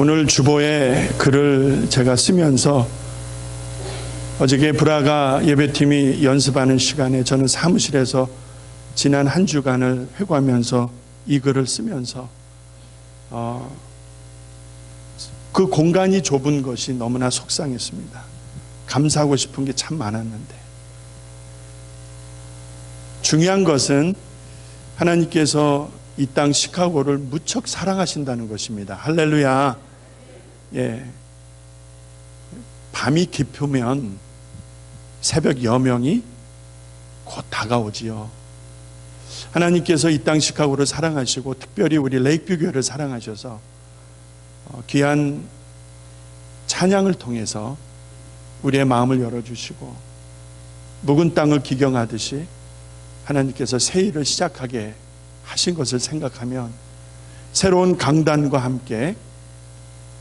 오늘 주보에 글을 제가 쓰면서 어저께 브라가 예배팀이 연습하는 시간에 저는 사무실에서 지난 한 주간을 회고하면서 이 글을 쓰면서 그 공간이 좁은 것이 너무나 속상했습니다. 감사하고 싶은 게 참 많았는데 중요한 것은 하나님께서 이 땅 시카고를 무척 사랑하신다는 것입니다. 할렐루야. 예. 밤이 깊으면 새벽 여명이 곧 다가오지요. 하나님께서 이 땅 시카고를 사랑하시고 특별히 우리 레이크뷰 교회를 사랑하셔서 귀한 찬양을 통해서 우리의 마음을 열어주시고 묵은 땅을 기경하듯이 하나님께서 새 일을 시작하게 하신 것을 생각하면 새로운 강단과 함께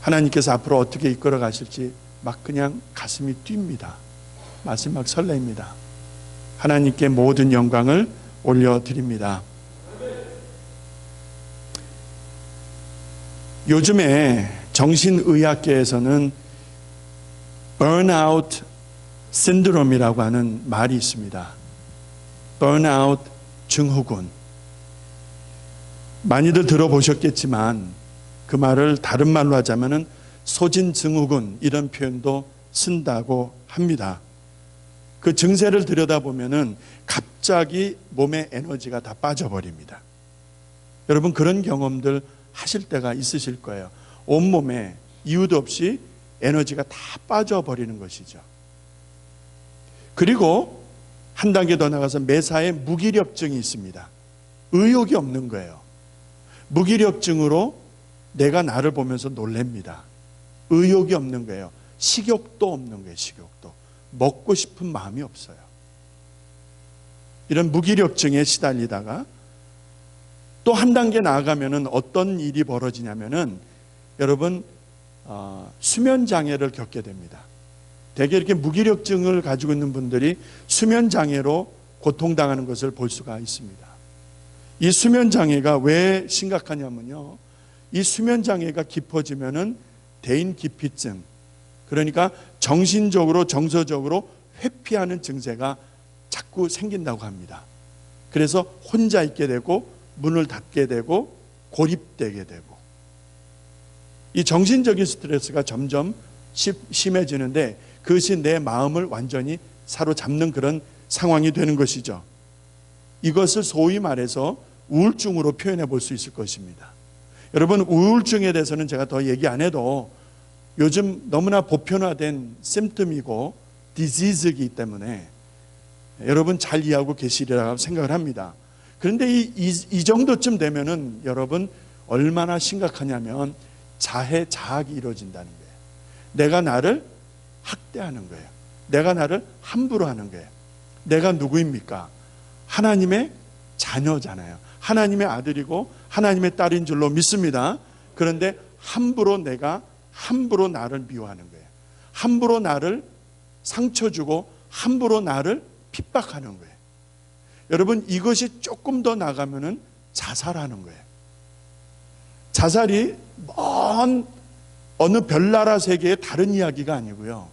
하나님께서 앞으로 어떻게 이끌어 가실지 막 그냥 가슴이 뜁니다. 마지막 설레입니다. 하나님께 모든 영광을 올려드립니다. 요즘에 정신의학계에서는 burnout 신드롬이라고 하는 말이 있습니다. burnout 증후군. 많이들 들어보셨겠지만 그 말을 다른 말로 하자면 소진증후군 이런 표현도 쓴다고 합니다. 그 증세를 들여다보면 갑자기 몸의 에너지가 다 빠져버립니다. 여러분 그런 경험들 하실 때가 있으실 거예요. 온몸에 이유도 없이 에너지가 다 빠져버리는 것이죠. 그리고 한 단계 더 나가서 매사에 무기력증이 있습니다. 의욕이 없는 거예요. 무기력증으로 내가 나를 보면서 놀랍니다. 의욕이 없는 거예요. 식욕도 없는 거예요. 식욕도. 먹고 싶은 마음이 없어요. 이런 무기력증에 시달리다가 또 한 단계 나아가면 어떤 일이 벌어지냐면은 여러분 수면 장애를 겪게 됩니다. 대개 이렇게 무기력증을 가지고 있는 분들이 수면 장애로 고통당하는 것을 볼 수가 있습니다. 이 수면 장애가 왜 심각하냐면요. 이 수면 장애가 깊어지면은 대인 기피증, 그러니까 정신적으로 정서적으로 회피하는 증세가 자꾸 생긴다고 합니다. 그래서 혼자 있게 되고 문을 닫게 되고 고립되게 되고 이 정신적인 스트레스가 점점 심해지는데 그것이 내 마음을 완전히 사로잡는 그런 상황이 되는 것이죠. 이것을 소위 말해서 우울증으로 표현해 볼 수 있을 것입니다. 여러분 우울증에 대해서는 제가 더 얘기 안 해도 요즘 너무나 보편화된 심텀이고 디지즈이기 때문에 여러분 잘 이해하고 계시리라고 생각을 합니다. 그런데 이 정도쯤 되면은 여러분 얼마나 심각하냐면 자해 자학이 이루어진다는 거예요. 내가 나를 학대하는 거예요. 내가 나를 함부로 하는 거예요. 내가 누구입니까? 하나님의 자녀잖아요. 하나님의 아들이고 하나님의 딸인 줄로 믿습니다. 그런데 함부로 나를 미워하는 거예요. 함부로 나를 상처 주고 함부로 나를 핍박하는 거예요. 여러분 이것이 조금 더 나가면은 자살하는 거예요. 자살이 먼 어느 별나라 세계의 다른 이야기가 아니고요.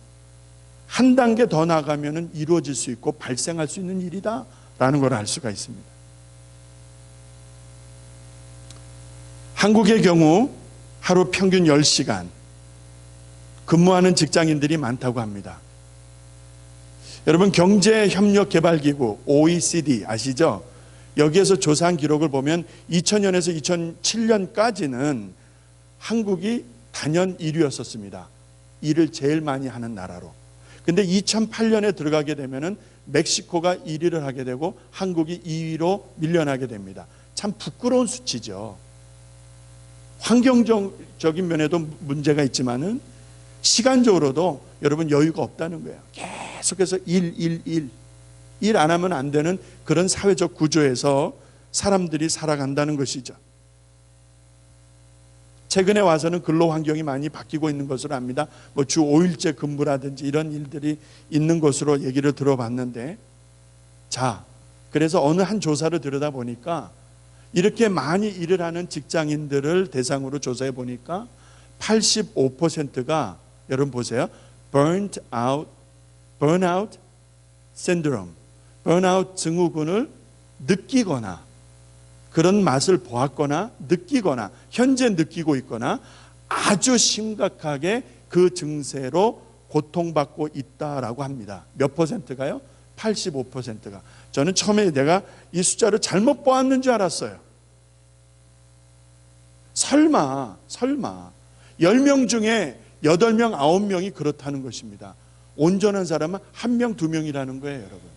한 단계 더 나가면은 이루어질 수 있고 발생할 수 있는 일이다라는 걸 알 수가 있습니다. 한국의 경우 하루 평균 10시간 근무하는 직장인들이 많다고 합니다. 여러분 경제협력개발기구 OECD 아시죠? 여기에서 조사한 기록을 보면 2000년에서 2007년까지는 한국이 단연 1위였었습니다. 일을 제일 많이 하는 나라로. 근데 2008년에 들어가게 되면은 멕시코가 1위를 하게 되고 한국이 2위로 밀려나게 됩니다. 참 부끄러운 수치죠. 환경적인 면에도 문제가 있지만은 시간적으로도 여러분 여유가 없다는 거예요. 계속해서 일 안 하면 안 되는 그런 사회적 구조에서 사람들이 살아간다는 것이죠. 최근에 와서는 근로 환경이 많이 바뀌고 있는 것으로 압니다. 주 5일제 근무라든지 이런 일들이 있는 것으로 얘기를 들어봤는데, 그래서 어느 한 조사를 들여다보니까 이렇게 많이 일을 하는 직장인들을 대상으로 조사해 보니까 85%가 여러분 보세요. burnout syndrome. burnout 증후군을 느끼거나 그런 맛을 보았거나 느끼거나 현재 느끼고 있거나 아주 심각하게 그 증세로 고통받고 있다라고 합니다. 몇 퍼센트가요? 85%가. 저는 처음에 내가 이 숫자를 잘못 보았는 줄 알았어요. 설마 10명 중에 8명, 9명이 그렇다는 것입니다. 온전한 사람은 1명, 2명이라는 거예요, 여러분.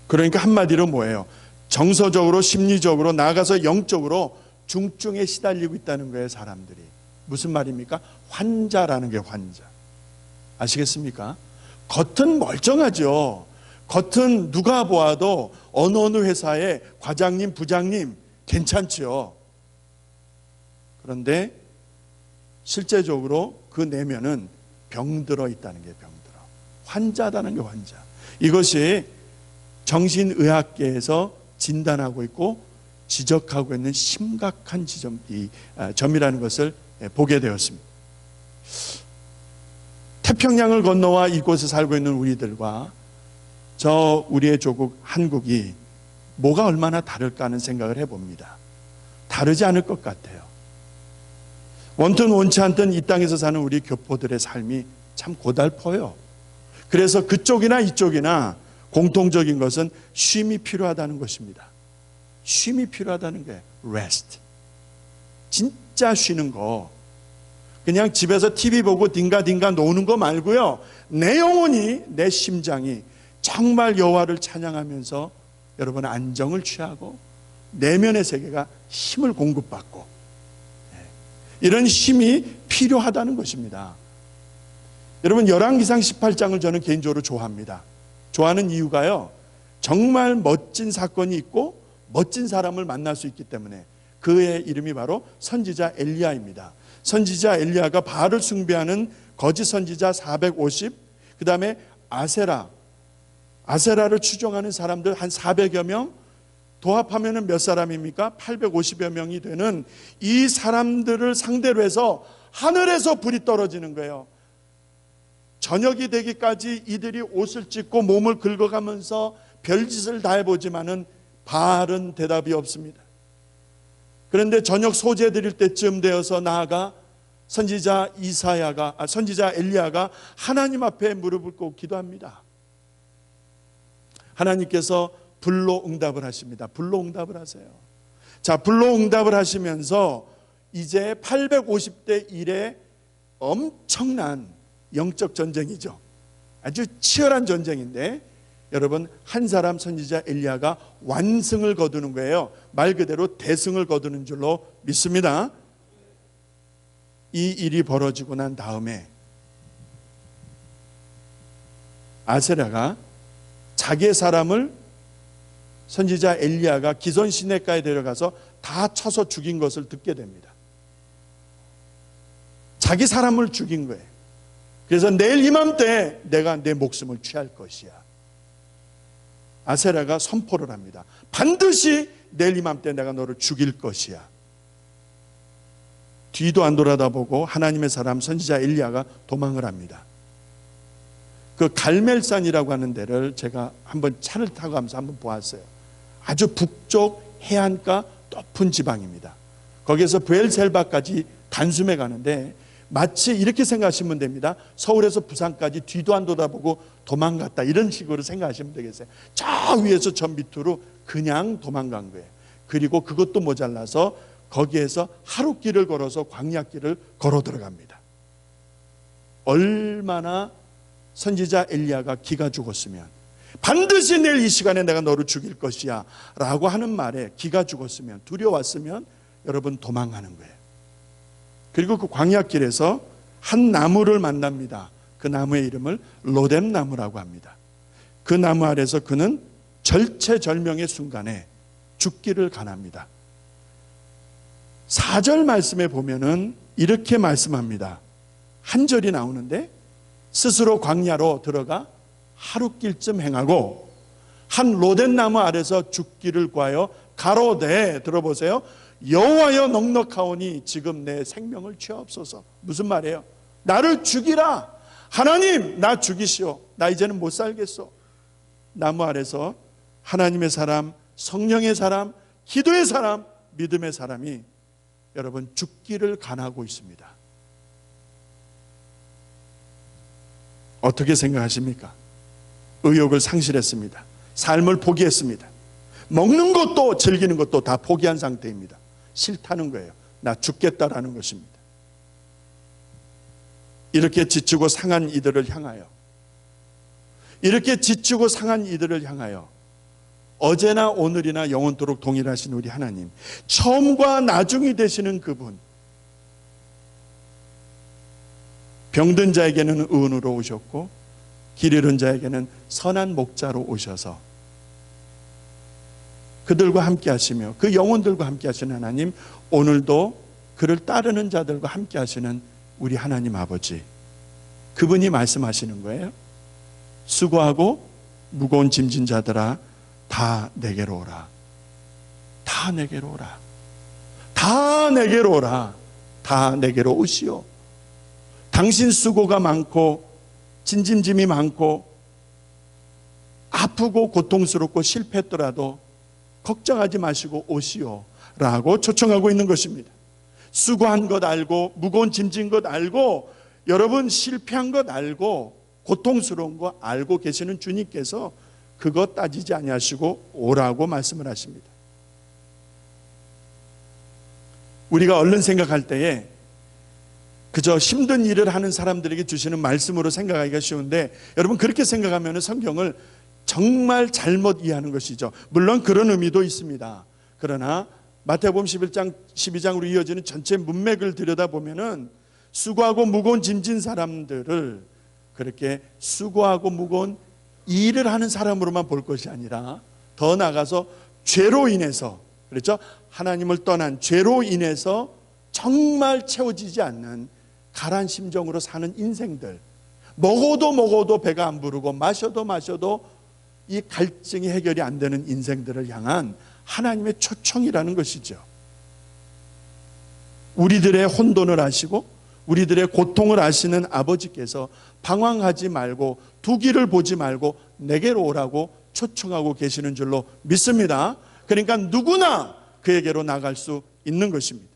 그러니까 한마디로 뭐예요? 정서적으로, 심리적으로, 나아가서 영적으로 중증에 시달리고 있다는 거예요, 사람들이. 무슨 말입니까? 환자라는 게 환자. 아시겠습니까? 겉은 멀쩡하죠. 겉은 누가 보아도 어느 회사의 과장님, 부장님 괜찮죠. 그런데 실제적으로 그 내면은 병들어 있다는 게 병들어. 환자다는 게 환자. 이것이 정신의학계에서 진단하고 있고 지적하고 있는 심각한 점이라는 것을 보게 되었습니다. 태평양을 건너와 이곳에 살고 있는 우리들과 우리의 조국 한국이 뭐가 얼마나 다를까 하는 생각을 해봅니다. 다르지 않을 것 같아요. 원튼 원치 않든 이 땅에서 사는 우리 교포들의 삶이 참 고달퍼요. 그래서 그쪽이나 이쪽이나 공통적인 것은 쉼이 필요하다는 것입니다. 쉼이 필요하다는 거예요. rest. 진짜 쉬는 거. 그냥 집에서 TV 보고 딩가딩가 노는 거 말고요. 내 영혼이, 내 심장이 정말 여호와를 찬양하면서 여러분 안정을 취하고 내면의 세계가 힘을 공급받고 이런 힘이 필요하다는 것입니다. 여러분 열왕기상 18장을 저는 개인적으로 좋아합니다. 좋아하는 이유가요. 정말 멋진 사건이 있고 멋진 사람을 만날 수 있기 때문에 그의 이름이 바로 선지자 엘리야입니다. 선지자 엘리야가 바알을 숭배하는 거짓 선지자 450, 그 다음에 아세라를 추종하는 사람들 한 400여 명, 도합하면 몇 사람입니까? 850여 명이 되는 이 사람들을 상대로 해서 하늘에서 불이 떨어지는 거예요. 저녁이 되기까지 이들이 옷을 찢고 몸을 긁어가면서 별짓을 다 해보지만은 바알은 대답이 없습니다. 그런데 저녁 소재 드릴 때쯤 되어서 나아가 선지자 엘리야가 하나님 앞에 무릎을 꿇고 기도합니다. 하나님께서 불로 응답을 하십니다. 불로 응답을 하세요. 자, 불로 응답을 하시면서 이제 850대 1의 엄청난 영적 전쟁이죠. 아주 치열한 전쟁인데 여러분 한 사람 선지자 엘리야가 완승을 거두는 거예요. 말 그대로 대승을 거두는 줄로 믿습니다. 이 일이 벌어지고 난 다음에 아세라가 자기의 사람을 선지자 엘리야가 기손 시내가에 데려가서 다 쳐서 죽인 것을 듣게 됩니다. 자기 사람을 죽인 거예요. 그래서 내일 이맘때 내가 내 목숨을 취할 것이야. 아세라가 선포를 합니다. 반드시 내일 이맘때 내가 너를 죽일 것이야. 뒤도 안 돌아다보고 하나님의 사람 선지자 엘리야가 도망을 합니다. 그 갈멜산이라고 하는 데를 제가 한번 차를 타고 가면서 한번 보았어요. 아주 북쪽 해안가 높은 지방입니다. 거기에서 브엘셀바까지 단숨에 가는데 마치 이렇게 생각하시면 됩니다. 서울에서 부산까지 뒤도 안 돌아보고 도망갔다 이런 식으로 생각하시면 되겠어요. 저 위에서 저 밑으로 그냥 도망간 거예요. 그리고 그것도 모자라서 거기에서 하룻길을 걸어서 광야길을 걸어 들어갑니다. 얼마나 선지자 엘리야가 기가 죽었으면 반드시 내일 이 시간에 내가 너를 죽일 것이야 라고 하는 말에 기가 죽었으면 두려웠으면 여러분 도망가는 거예요. 그리고 그 광야길에서 한 나무를 만납니다. 그 나무의 이름을 로뎀나무라고 합니다. 그 나무 아래서 그는 절체절명의 순간에 죽기를 간합니다. 4절 말씀에 보면은 이렇게 말씀합니다. 한 절이 나오는데 스스로 광야로 들어가 하룻길쯤 행하고 한 로뎀나무 아래서 죽기를 구하여 가로되 들어보세요. 여호와여 넉넉하오니 지금 내 생명을 취하옵소서. 무슨 말이에요? 나를 죽이라. 하나님 나 죽이시오. 나 이제는 못 살겠소. 나무 아래서 하나님의 사람, 성령의 사람, 기도의 사람, 믿음의 사람이 여러분 죽기를 간하고 있습니다. 어떻게 생각하십니까? 의욕을 상실했습니다. 삶을 포기했습니다. 먹는 것도 즐기는 것도 다 포기한 상태입니다. 싫다는 거예요. 나 죽겠다라는 것입니다. 이렇게 지치고 상한 이들을 향하여, 이렇게 지치고 상한 이들을 향하여 어제나 오늘이나 영원토록 동일하신 우리 하나님, 처음과 나중이 되시는 그분, 병든 자에게는 의원으로 오셨고 길 잃은 자에게는 선한 목자로 오셔서 그들과 함께 하시며 그 영혼들과 함께 하시는 하나님, 오늘도 그를 따르는 자들과 함께 하시는 우리 하나님 아버지, 그분이 말씀하시는 거예요. 수고하고 무거운 짐진 자들아 다 내게로 오라. 다 내게로 오라. 다 내게로 오라. 다 내게로 오시오. 당신 수고가 많고 진짐짐이 많고 아프고 고통스럽고 실패했더라도 걱정하지 마시고 오시오 라고 초청하고 있는 것입니다. 수고한 것 알고 무거운 짐진 것 알고 여러분 실패한 것 알고 고통스러운 거 알고 계시는 주님께서 그것 따지지 아니하시고 오라고 말씀을 하십니다. 우리가 얼른 생각할 때에 그저 힘든 일을 하는 사람들에게 주시는 말씀으로 생각하기가 쉬운데, 여러분 그렇게 생각하면 성경을 정말 잘못 이해하는 것이죠. 물론 그런 의미도 있습니다. 그러나 마태복음 11장 12장으로 이어지는 전체 문맥을 들여다보면은 수고하고 무거운 짐진 사람들을 그렇게 수고하고 무거운 일을 하는 사람으로만 볼 것이 아니라 더 나아가서 죄로 인해서, 그렇죠? 하나님을 떠난 죄로 인해서 정말 채워지지 않는 가란 심정으로 사는 인생들, 먹어도 배가 안 부르고 마셔도 이 갈증이 해결이 안 되는 인생들을 향한 하나님의 초청이라는 것이죠. 우리들의 혼돈을 아시고 우리들의 고통을 아시는 아버지께서 방황하지 말고 두 길을 보지 말고 내게로 오라고 초청하고 계시는 줄로 믿습니다. 그러니까 누구나 그에게로 나갈 수 있는 것입니다.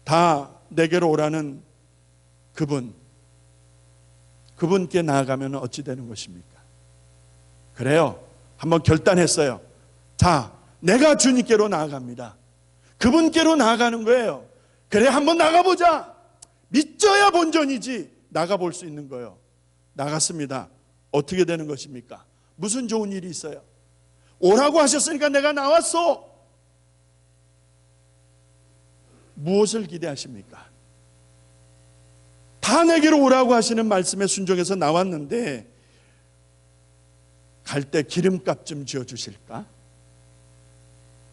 다 내게로 오라는 그분께 나아가면 어찌 되는 것입니까? 그래요, 한번 결단했어요. 자, 내가 주님께로 나아갑니다. 그분께로 나아가는 거예요. 그래, 한번 나가보자. 믿져야 본전이지. 나가볼 수 있는 거예요. 나갔습니다. 어떻게 되는 것입니까? 무슨 좋은 일이 있어요? 오라고 하셨으니까 내가 나왔어. 무엇을 기대하십니까? 다 내게로 오라고 하시는 말씀에 순종해서 나왔는데 갈 때 기름값 좀 지어주실까?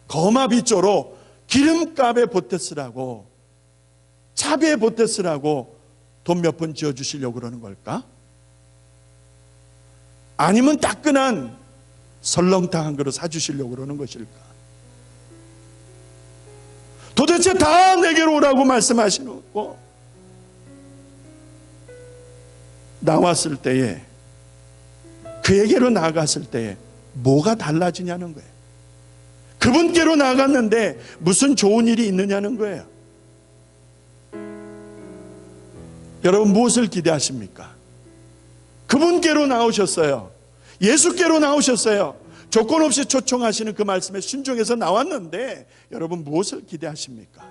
거마비조로 기름값에 보태 쓰라고, 차비에 보태 쓰라고 돈 몇 푼 지어주시려고 그러는 걸까? 아니면 따끈한 설렁탕 한 그릇 사주시려고 그러는 것일까? 도대체 다 내게로 오라고 말씀하시는 거, 나왔을 때에, 그에게로 나아갔을 때에 뭐가 달라지냐는 거예요. 그분께로 나아갔는데 무슨 좋은 일이 있느냐는 거예요. 여러분 무엇을 기대하십니까? 그분께로 나오셨어요. 예수께로 나오셨어요. 조건 없이 초청하시는 그 말씀에 순종해서 나왔는데 여러분 무엇을 기대하십니까?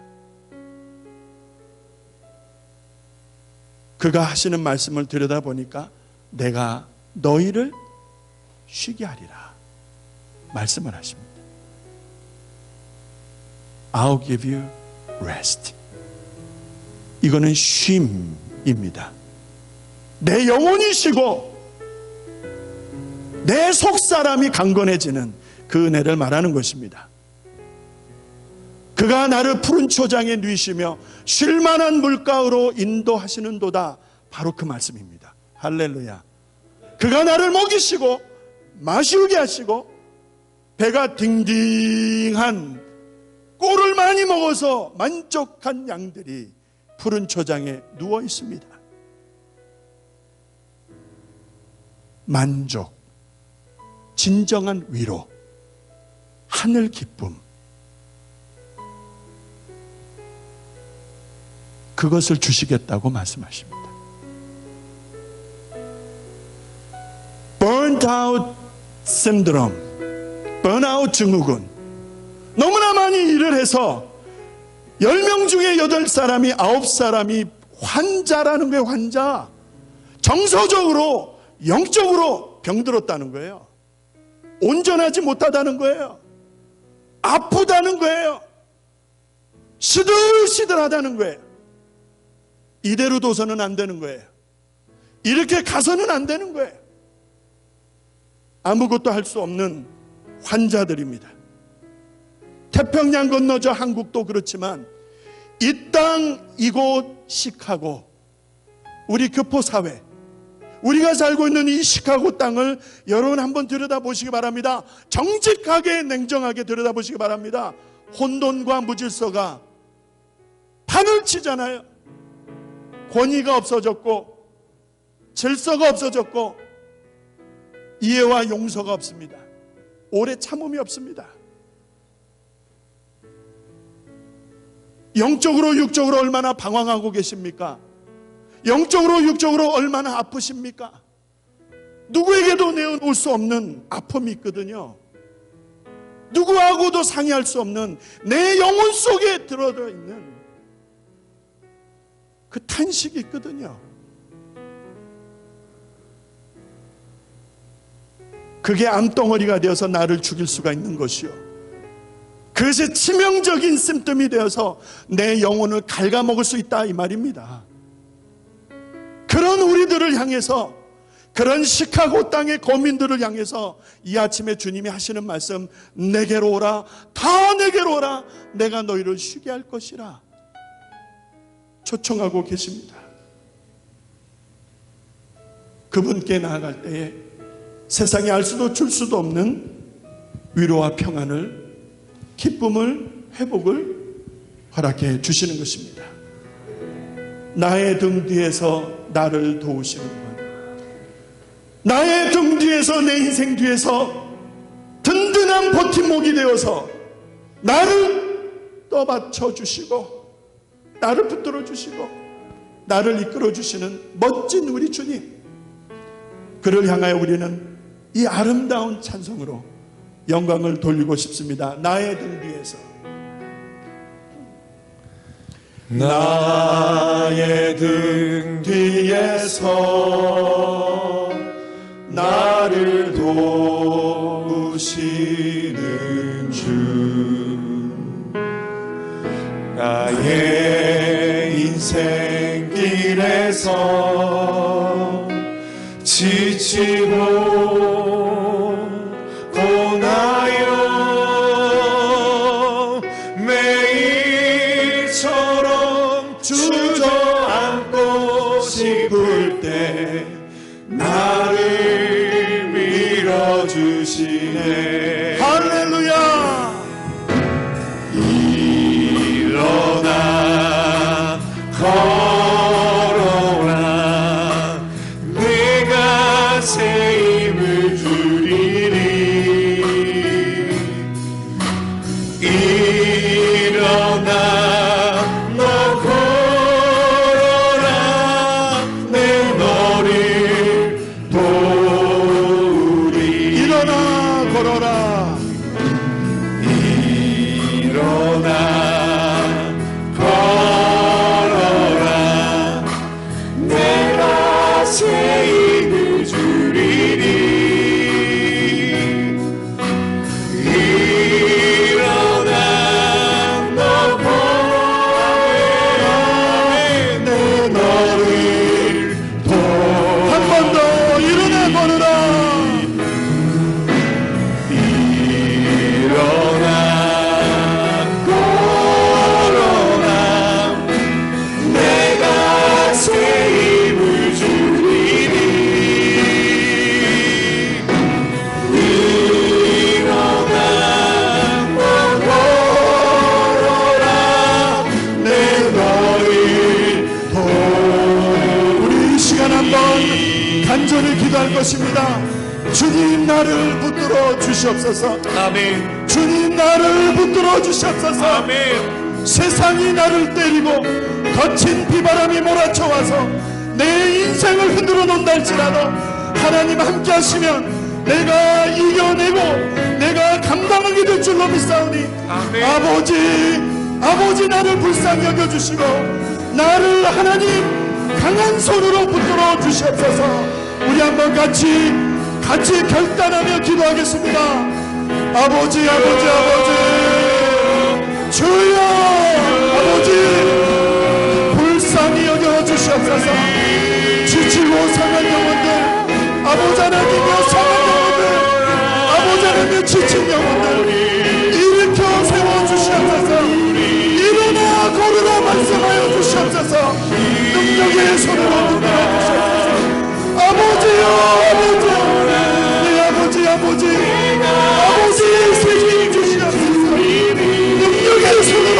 그가 하시는 말씀을 들여다보니까 내가 너희를 쉬게 하리라 말씀을 하십니다. I'll give you rest. 이거는 쉼입니다. 내 영혼이 쉬고 내 속사람이 강건해지는 그 은혜를 말하는 것입니다. 그가 나를 푸른 초장에 누이시며 쉴만한 물가로 인도하시는도다. 바로 그 말씀입니다. 할렐루야. 그가 나를 먹이시고 마시우게 하시고 배가 딩딩한 꼴을 많이 먹어서 만족한 양들이 푸른 초장에 누워 있습니다. 만족, 진정한 위로, 하늘 기쁨, 그것을 주시겠다고 말씀하십니다. Burnt out syndrome, 번아웃 증후군. 너무나 많이 일을 해서 10명 중에 8사람이 9사람이 환자라는 거예요. 환자. 정서적으로 영적으로 병들었다는 거예요. 온전하지 못하다는 거예요. 아프다는 거예요. 시들시들하다는 거예요. 이대로 둬서는 안 되는 거예요. 이렇게 가서는 안 되는 거예요. 아무것도 할 수 없는 환자들입니다. 태평양 건너저 한국도 그렇지만 이 땅 이곳 시카고, 우리 교포사회, 우리가 살고 있는 이 시카고 땅을 여러분 한번 들여다보시기 바랍니다. 정직하게 냉정하게 들여다보시기 바랍니다. 혼돈과 무질서가 판을 치잖아요. 권위가 없어졌고 질서가 없어졌고 이해와 용서가 없습니다. 오래 참음이 없습니다. 영적으로 육적으로 얼마나 방황하고 계십니까? 영적으로 육적으로 얼마나 아프십니까? 누구에게도 내어놓을 수 없는 아픔이 있거든요. 누구하고도 상의할 수 없는 내 영혼 속에 들어져 있는 그 탄식이 있거든요. 그게 암덩어리가 되어서 나를 죽일 수가 있는 것이요, 그것이 치명적인 심점이 되어서 내 영혼을 갉아먹을 수 있다, 이 말입니다. 그런 우리들을 향해서, 그런 시카고 땅의 거민들을 향해서 이 아침에 주님이 하시는 말씀, 내게로 오라, 다 내게로 오라, 내가 너희를 쉬게 할 것이라 초청하고 계십니다. 그분께 나아갈 때에 세상에 알 수도 줄 수도 없는 위로와 평안을, 기쁨을, 회복을 허락해 주시는 것입니다. 나의 등 뒤에서 나를 도우시는 분, 나의 등 뒤에서, 내 인생 뒤에서 든든한 버팀목이 되어서 나를 떠받쳐 주시고 나를 붙들어 주시고 나를 이끌어 주시는 멋진 우리 주님, 그를 향하여 우리는 이 아름다운 찬송으로 영광을 돌리고 싶습니다. 나의 등 뒤에서, 나의 등 뒤에서 나를 도우시는 주, 나의 인생 길에서 지치고 고나여 매일처럼 주저앉고 싶을 때 나를 밀어주시네. 할렐루야. 일어나 걸어라, 내가 새 힘을 주리니. 일어나 너 걸어라, 내 너를 도우리. 일어나 걸어라, 일어나 걸어라, 내가 새 힘을 주리니. 일어나 너 걸어라, 내 너를 도. 한 번 더 일어나 걸어라. 일어나 나를 붙들어 주시옵소서. 아멘. 주님 나를 붙들어 주시옵소서. 아멘. 세상이 나를 때리고 거친 비바람이 몰아쳐와서 내 인생을 흔들어 놓는다 할지라도 하나님 함께 하시면 내가 이겨내고 내가 감당하게 될 줄로 믿사오니 아멘. 아버지 나를 불쌍히 여겨주시고 나를 하나님 강한 손으로 붙들어 주시옵소서. 우리 한번 같이 결단하며 기도하겠습니다. 아버지 주여 아버지 불쌍히 여겨주시옵소서. 지치고 상한 영혼들 아버지 하나님이여 상한 영혼들 아버지 하나님이여 지친 영혼들 일으켜 세워주시옵소서. 일어나 걸으라 말씀하여 주시옵소서. 능력의 손으로 붙들어 주시옵소서. 아버지의 세계 주시옵소서. 능력의 손으로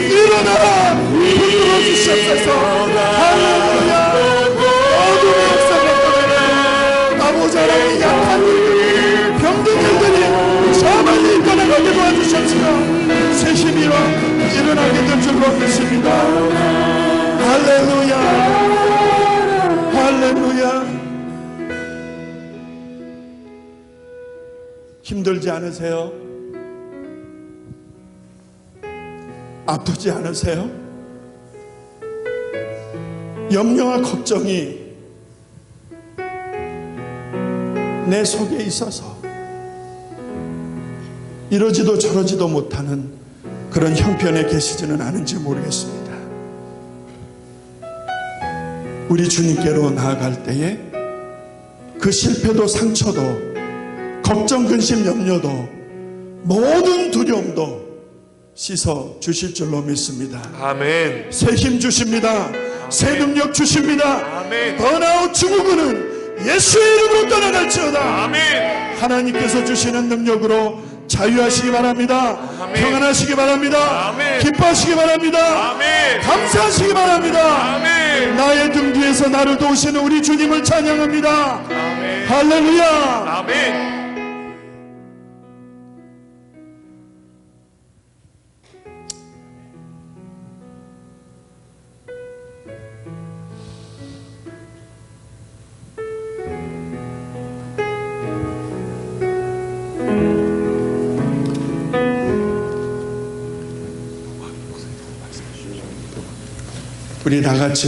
일어나라 붙들어 주시옵소서. 할렐루야. 어둠의 역사가 떠나라. 아버지 하나님 약한 일들 병든 일들이 저 멀리 떠나가게 도와주시옵소서. 새 힘이와 일어나게 될 줄로 믿습니다. 할렐루야. 힘들지 않으세요? 아프지 않으세요? 염려와 걱정이 내 속에 있어서 이러지도 저러지도 못하는 그런 형편에 계시지는 않은지 모르겠습니다. 우리 주님께로 나아갈 때에 그 실패도 상처도 걱정, 근심, 염려도 모든 두려움도 씻어 주실 줄로 믿습니다. 아멘. 새 힘 주십니다. 새 능력 주십니다. 아멘. 번아웃 증후군은 예수의 이름으로 떠나갈지어다. 아멘. 하나님께서 주시는 능력으로 자유하시기 바랍니다. 아멘. 평안하시기 바랍니다. 아멘. 기뻐하시기 바랍니다. 아멘. 감사하시기 바랍니다. 아멘. 나의 등 뒤에서 나를 도우시는 우리 주님을 찬양합니다. 아멘. 할렐루야. 아멘. 우리 다 같이